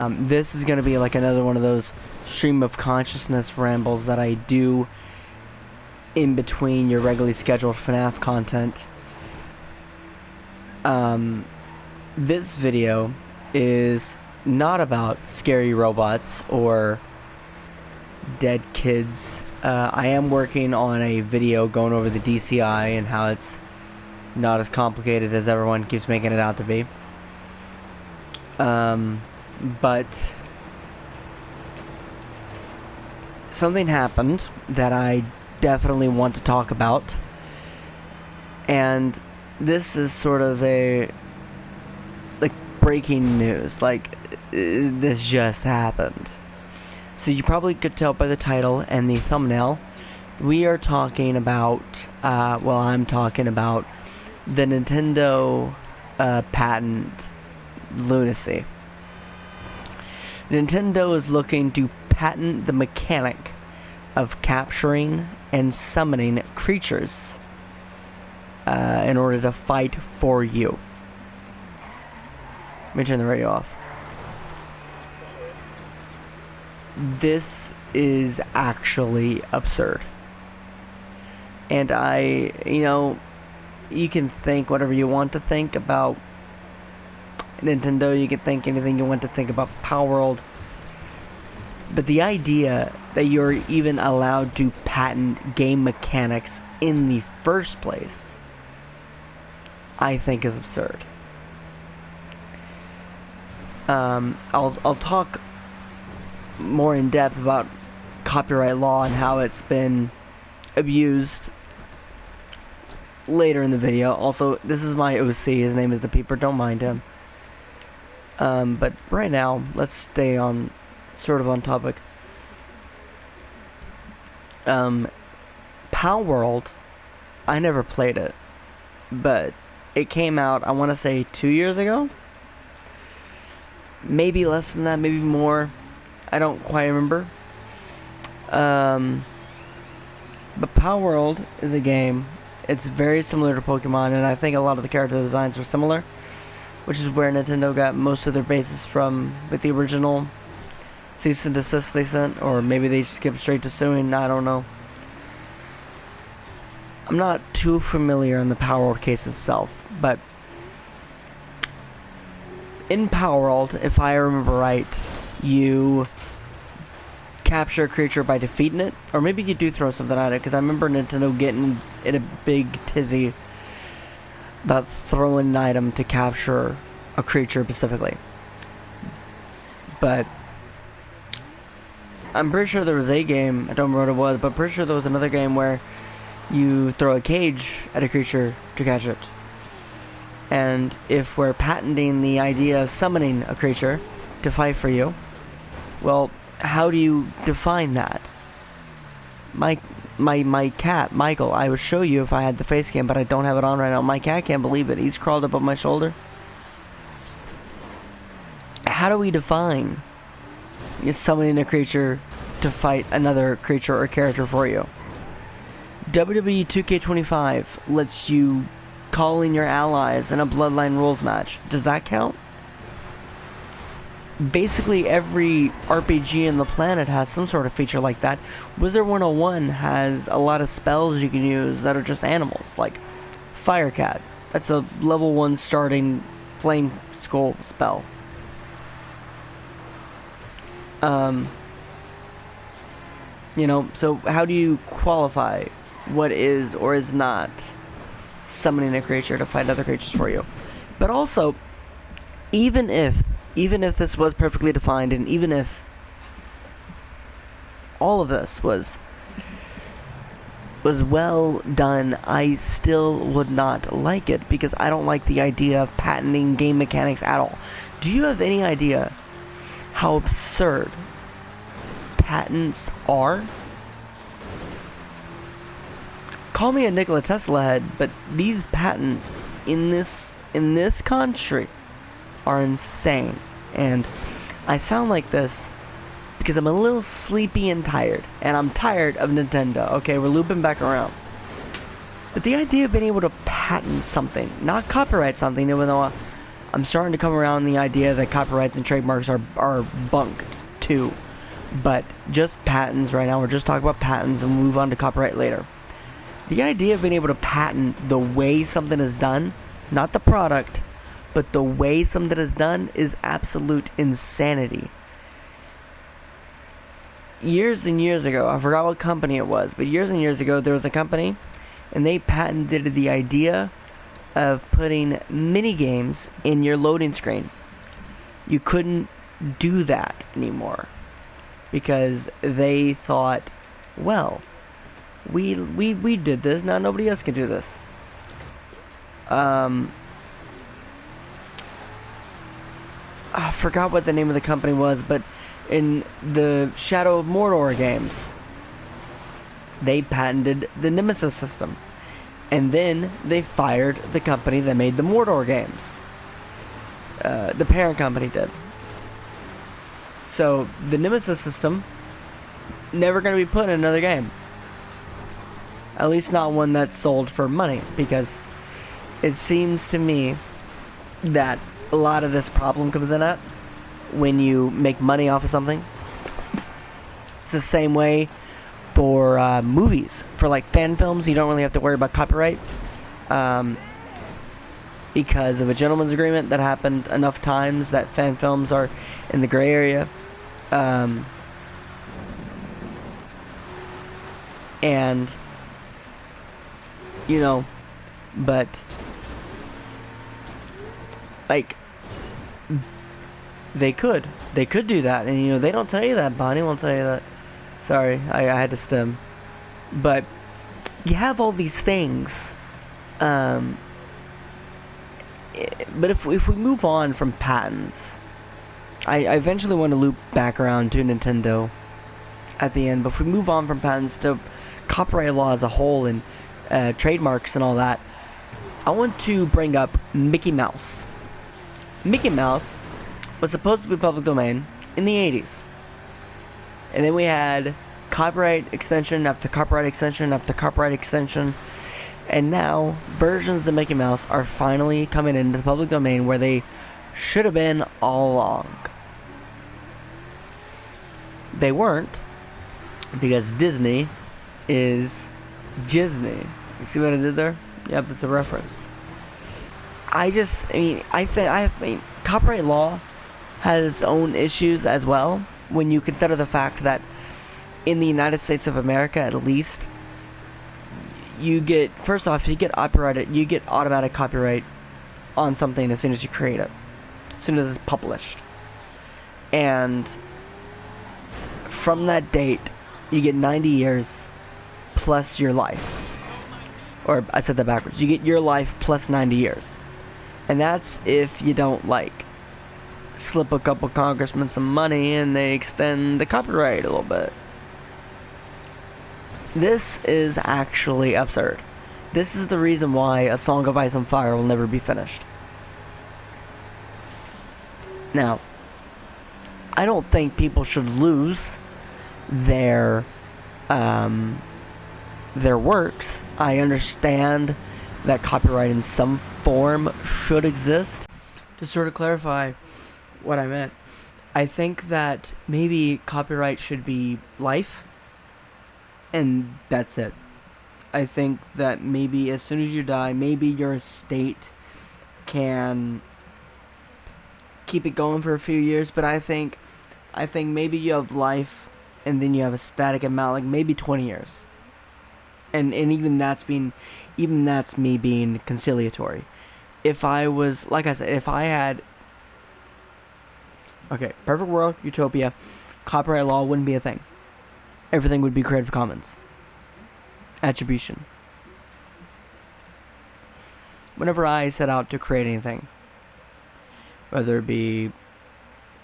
This is going to be like another one of those stream of consciousness rambles that I do in between your regularly scheduled FNAF content. This video is not about scary robots or dead kids. I am working on a video going over the DCI and how it's not as complicated as everyone keeps making it out to be. But something happened that I definitely want to talk about, and this is sort of a like breaking news, like this just happened. So you probably could tell by the title and the thumbnail, we are talking about I'm talking about the Nintendo patent lunacy. Nintendo is looking to patent the mechanic of capturing and summoning creatures in order to fight for you. Let me turn the radio off. This is actually absurd. And you can think whatever you want to think about Nintendo, you can think anything you want to think about Palworld, but the idea that you're even allowed to patent game mechanics in the first place, I think is absurd. I'll talk more in depth about copyright law and how it's been abused later in the video. Also, this is my OC, his name is The Peeper, don't mind him. But right now, let's stay on, sort of on topic. Palworld, I never played it, but it came out, I want to say 2 years ago? Maybe less than that, maybe more. I don't quite remember. But Palworld is a game. It's very similar to Pokemon, and I think a lot of the character designs were similar, which is where Nintendo got most of their bases from with the original cease and desist they sent, or maybe they skipped straight to suing, I don't know. I'm not too familiar in the Palworld case itself, but in Palworld, if I remember right, you capture a creature by defeating it, or maybe you do throw something at it, because I remember Nintendo getting in a big tizzy about throwing an item to capture a creature specifically. But I'm pretty sure there was a game, I don't remember what it was, but pretty sure there was another game where you throw a cage at a creature to catch it. And if we're patenting the idea of summoning a creature to fight for you, well, how do you define that? My cat, Michael, I would show you if I had the face cam, but I don't have it on right now. My cat can't believe it. He's crawled up on my shoulder. How do we define summoning a creature to fight another creature or character for you? WWE 2K25 lets you call in your allies in a Bloodline Rules match. Does that count? Basically every RPG on the planet has some sort of feature like that. Wizard 101 has a lot of spells you can use that are just animals, like Firecat. That's a level 1 starting flame skull spell. So how do you qualify what is or is not summoning a creature to fight other creatures for you? But also, even if this was perfectly defined, and even if all of this was well done, I still would not like it, because I don't like the idea of patenting game mechanics at all. Do you have any idea how absurd patents are? Call me a Nikola Tesla head, but these patents in this country are insane. And I sound like this because I'm a little sleepy and tired, and I'm tired of Nintendo. Okay, we're looping back around. But the idea of being able to patent something, not copyright something, even though I'm starting to come around the idea that copyrights and trademarks are bunk too. But just patents right now. We're just talking about patents and we'll move on to copyright later. The idea of being able to patent the way something is done, not the product, but the way something is done, is absolute insanity. Years and years ago, I forgot what company it was, but years and years ago, there was a company, and they patented the idea of putting mini games in your loading screen. You couldn't do that anymore because they thought, well, we did this, now nobody else can do this. I forgot what the name of the company was, but in the Shadow of Mordor games, they patented the Nemesis system. And then they fired the company that made the Mordor games. The parent company did. So the Nemesis system, never going to be put in another game. At least not one that's sold for money, because it seems to me that a lot of this problem comes in at when you make money off of something. It's the same way for movies. For like fan films, you don't really have to worry about copyright because of a gentleman's agreement that happened enough times that fan films are in the gray area. And you know, but like they could do that, and you know, they don't tell you that. Bonnie won't tell you that. Sorry, I had to stem. But you have all these things. But if we move on from patents, I eventually want to loop back around to Nintendo at the end. But if we move on from patents to copyright law as a whole and trademarks and all that, I want to bring up Mickey Mouse. Mickey Mouse was supposed to be public domain in the 80s. And then we had copyright extension after copyright extension after copyright extension. And now versions of Mickey Mouse are finally coming into the public domain where they should have been all along. They weren't, because Disney is Disney. You see what I did there? Yep, that's a reference. I mean, copyright law has its own issues as well, when you consider the fact that in the United States of America, at least, you get automatic copyright on something as soon as you create it, as soon as it's published. And from that date, you get 90 years plus your life. Or I said that backwards. You get your life plus 90 years. And that's if you don't, like, slip a couple congressmen some money and they extend the copyright a little bit. This is actually absurd. This is the reason why A Song of Ice and Fire will never be finished. Now, I don't think people should lose their works. I understand that copyright in some form should exist. To sort of clarify what I meant, I think that maybe copyright should be life, and that's it. I think that maybe as soon as you die, maybe your estate can keep it going for a few years, but I think maybe you have life and then you have a static amount, like maybe 20 years. And even that's me being conciliatory. If I was, like I said, if I had, okay, perfect world, utopia, copyright law wouldn't be a thing. Everything would be Creative Commons. Attribution. Whenever I set out to create anything, whether it be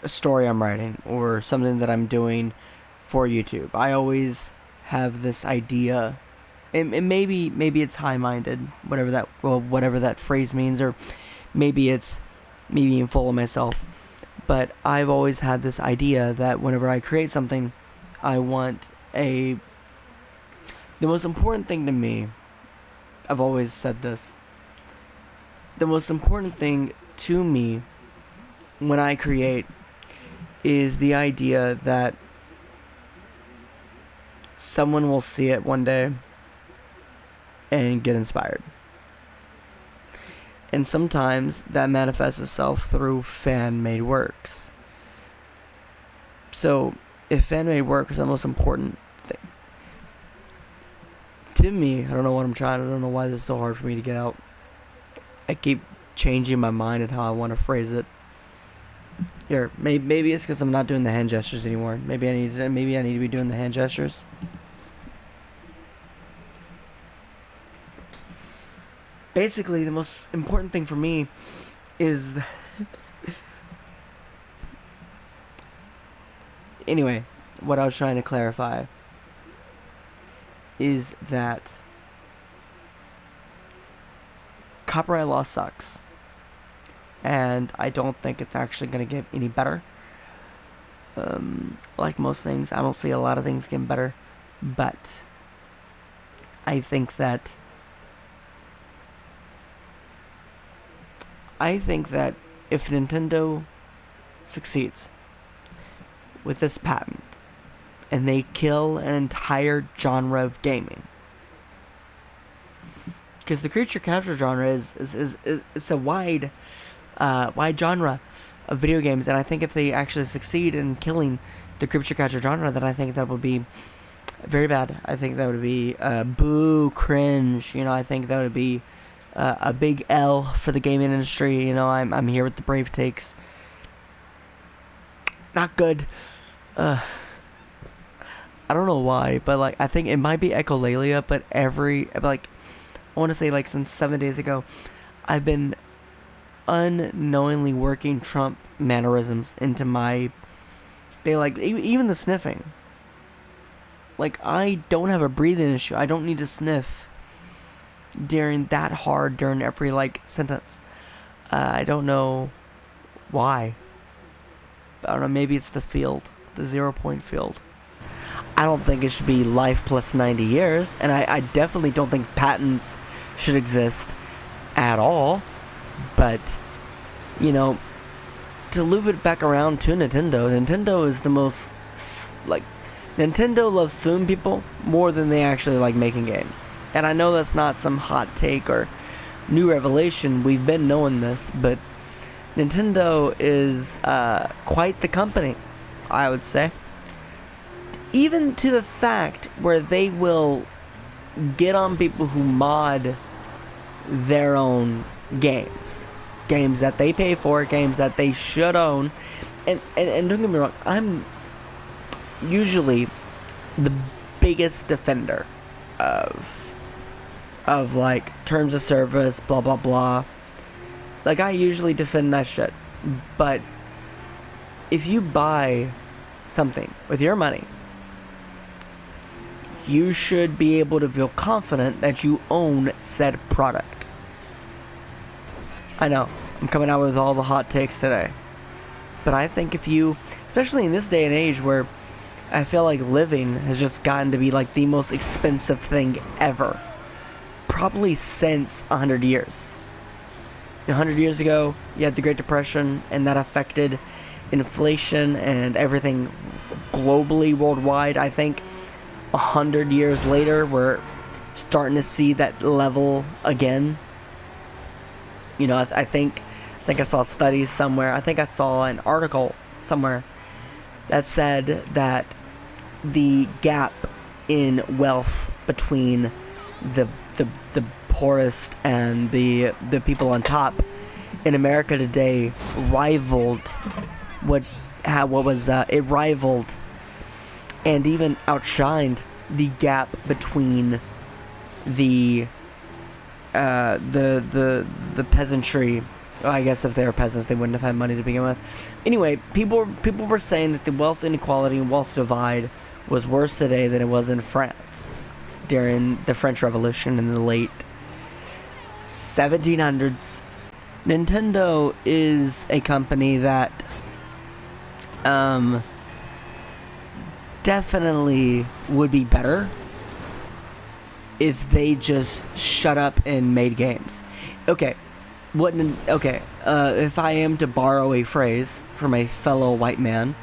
a story I'm writing or something that I'm doing for YouTube, I always have this idea, and maybe it's high-minded, whatever that phrase means, or maybe it's me being full of myself, but I've always had this idea that whenever I create something, I want the most important thing to me, I've always said this, the most important thing to me when I create is the idea that someone will see it one day and get inspired. And sometimes that manifests itself through fan-made works. So, if fan-made work is the most important thing to me, I don't know what I'm trying, I don't know why this is so hard for me to get out. I keep changing my mind and how I want to phrase it. Here, maybe it's because I'm not doing the hand gestures anymore. Maybe I need to be doing the hand gestures. Basically, the most important thing for me is anyway, what I was trying to clarify is that copyright law sucks. And I don't think it's actually going to get any better. Like most things, I don't see a lot of things getting better. But I think that if Nintendo succeeds with this patent and they kill an entire genre of gaming, because the creature capture genre is it's a wide genre of video games, and I think if they actually succeed in killing the creature capture genre, then I think that would be very bad. I think that would be boo, cringe. I think that would be a big L for the gaming industry. I'm here with the brave takes. Not good. I don't know why, but I think it might be Echolalia, but I want to say since 7 days ago, I've been unknowingly working Trump mannerisms into my even the sniffing. I don't have a breathing issue. I don't need to sniff during every sentence. I don't know why. I don't know, maybe it's the 0-point field. I don't think it should be life plus 90 years, and I definitely don't think patents should exist at all. But, to loop it back around to Nintendo is the most, Nintendo loves suing people more than they actually like making games. And I know that's not some hot take or new revelation, we've been knowing this, but Nintendo is quite the company, I would say. Even to the fact where they will get on people who mod their own games that they pay for, games that they should own, and don't get me wrong, I'm usually the biggest defender of terms of service, blah blah blah. I usually defend that shit. But if you buy something with your money, you should be able to feel confident that you own said product. I know, I'm coming out with all the hot takes today. But I think if you, especially in this day and age where I feel like living has just gotten to be the most expensive thing ever. Probably since 100 years. 100 years ago, you had the Great Depression, and that affected inflation and everything globally, worldwide. I think 100 years later, we're starting to see that level again. I think I saw studies somewhere. I think I saw an article somewhere that said that the gap in wealth between the poorest and the people on top in America today rivaled it rivaled and even outshined the gap between the peasantry. Well, I guess if they were peasants, they wouldn't have had money to begin with. Anyway, people were saying that the wealth inequality and wealth divide was worse today than it was in France during the French Revolution in the late 1700s. Nintendo is a company that definitely would be better if they just shut up and made games. Okay, Okay, if I am to borrow a phrase from a fellow white man,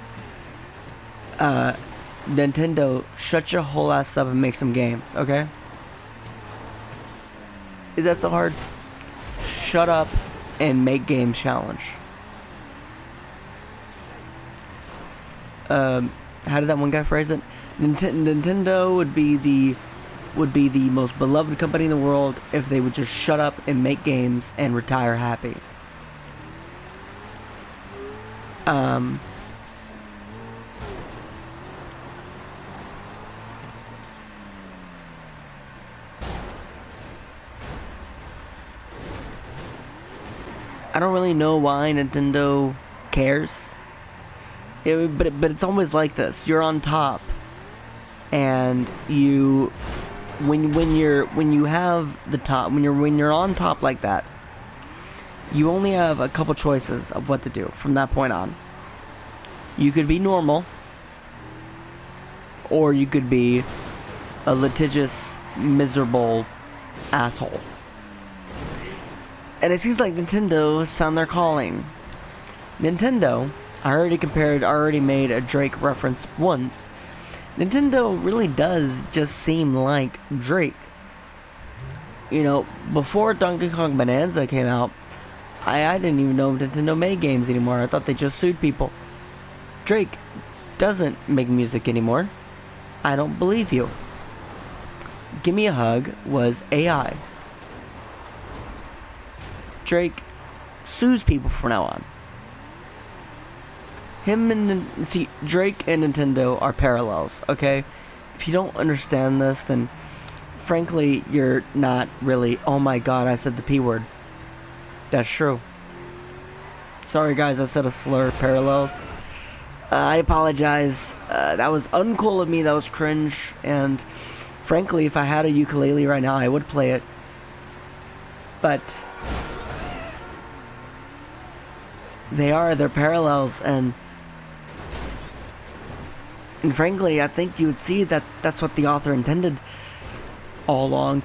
Nintendo, shut your whole ass up and make some games, okay? Is that so hard? Shut up and make games challenge. How did that one guy phrase it? Nintendo would be the most beloved company in the world if they would just shut up and make games and retire happy. I don't really know why Nintendo cares. But it's always like this. You're on top, and when you have the top, when you're on top like that, you only have a couple choices of what to do from that point on. You could be normal, or you could be a litigious, miserable asshole. And it seems like Nintendo has found their calling. Nintendo, I already made a Drake reference once. Nintendo really does just seem like Drake. You know, before Donkey Kong Bonanza came out, I didn't even know Nintendo made games anymore. I thought they just sued people. Drake doesn't make music anymore. I don't believe you. Give Me a Hug was AI. Drake sues people from now on. Drake and Nintendo are parallels, okay? If you don't understand this, then frankly, you're not really, oh my god, I said the P word. That's true. Sorry guys, I said a slur, parallels. I apologize. That was uncool of me, that was cringe, and frankly, if I had a ukulele right now, I would play it. But they're parallels, and frankly, I think you would see that that's what the author intended all along.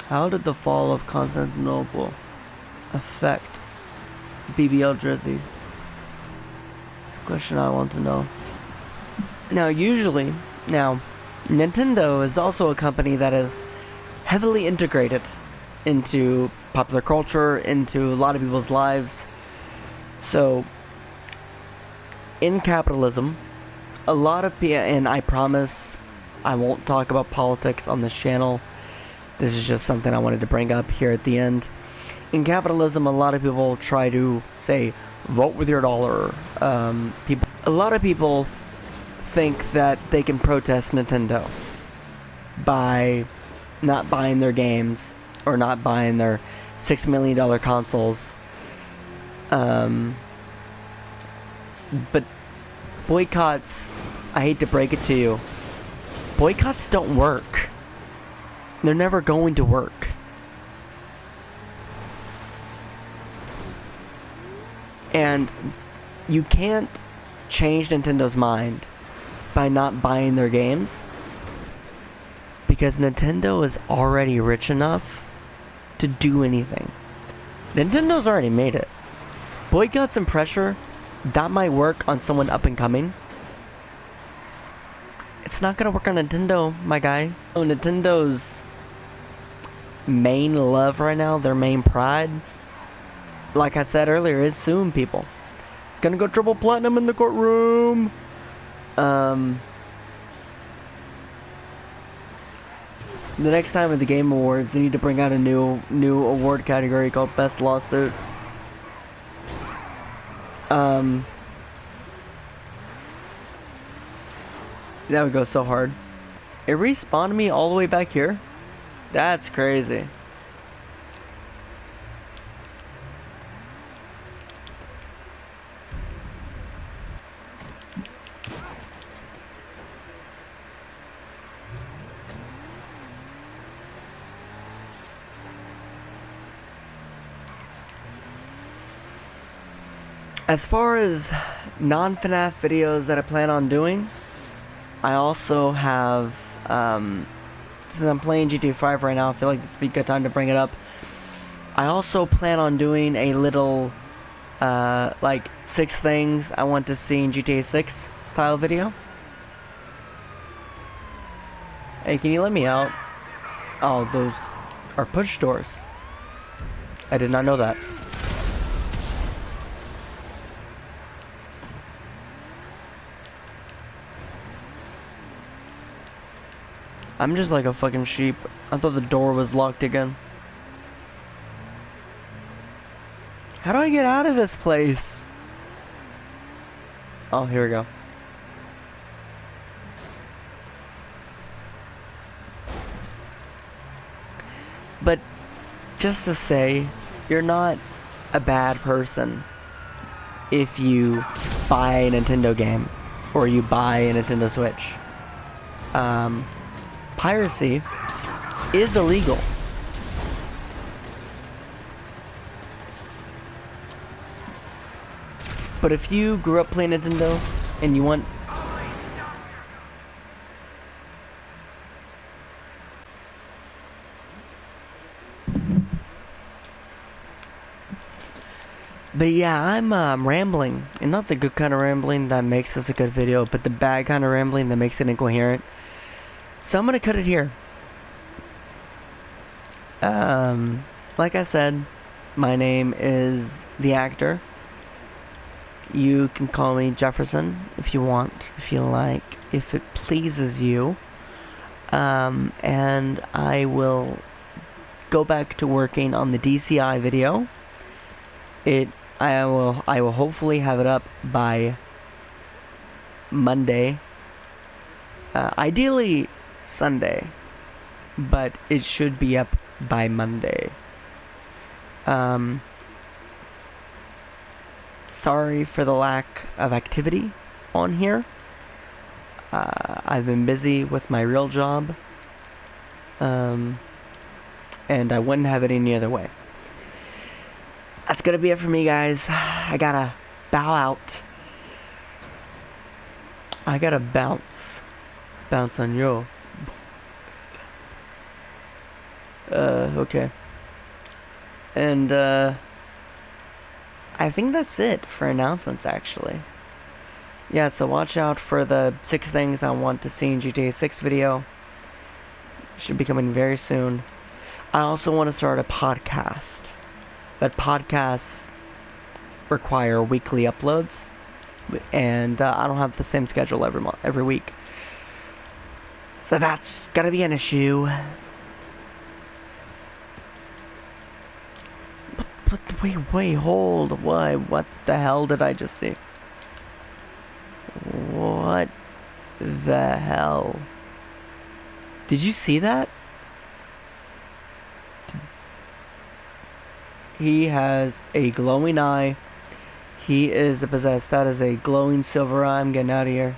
How did the fall of Constantinople affect BBL Drizzy? Question I want to know. Now, Nintendo is also a company that is heavily integrated into popular culture, into a lot of people's lives. So, in capitalism, a lot of people, and I promise I won't talk about politics on this channel. This is just something I wanted to bring up here at the end. In capitalism, a lot of people try to say, vote with your dollar. A lot of people think that they can protest Nintendo by not buying their games or not buying their $6 million consoles. But boycotts, I hate to break it to you, boycotts don't work. They're never going to work. And you can't change Nintendo's mind by not buying their games, because Nintendo is already rich enough to do anything. Nintendo's already made it. Boycotts and pressure, that might work on someone up and coming. It's not gonna work on Nintendo, my guy. Oh, Nintendo's main love right now, their main pride, like I said earlier, is suing people. It's gonna go triple platinum in the courtroom. The next time at the Game Awards, they need to bring out a new award category called Best Lawsuit. That would go so hard. It respawned me all the way back here? That's crazy. As far as non-FNAF videos that I plan on doing, I also have since I'm playing GTA 5 right now, I feel like this would be a good time to bring it up. I also plan on doing a little, like, 6 things I want to see in GTA 6 style video. Hey, can you let me out? Oh, those are push doors. I did not know that. I'm just like a fucking sheep. I thought the door was locked again. How do I get out of this place? Oh, here we go. But just to say, you're not a bad person if you buy a Nintendo game or you buy a Nintendo Switch. Piracy is illegal. But if you grew up playing Nintendo and you want... But yeah, I'm rambling, and not the good kind of rambling that makes this a good video, but the bad kind of rambling that makes it incoherent. So I'm gonna cut it here. Like I said, my name is The Actor. You can call me Jefferson if you want, if you like, if it pleases you. And I will go back to working on the DCI video. I will hopefully have it up by Monday. Ideally Sunday, but it should be up by Monday. Sorry for the lack of activity on here. I've been busy with my real job, and I wouldn't have it any other way. That's gonna be it for me, guys. I gotta bow out. I gotta bounce on you. Okay. And, I think that's it for announcements, actually. Yeah, so watch out for the 6 things I want to see in GTA 6 video. Should be coming very soon. I also want to start a podcast. But podcasts require weekly uploads. And I don't have the same schedule every week. So that's gonna be an issue. Wait, hold. What the hell did I just see? What the hell? Did you see that? He has a glowing eye. He is possessed. That is a glowing silver eye. I'm getting out of here.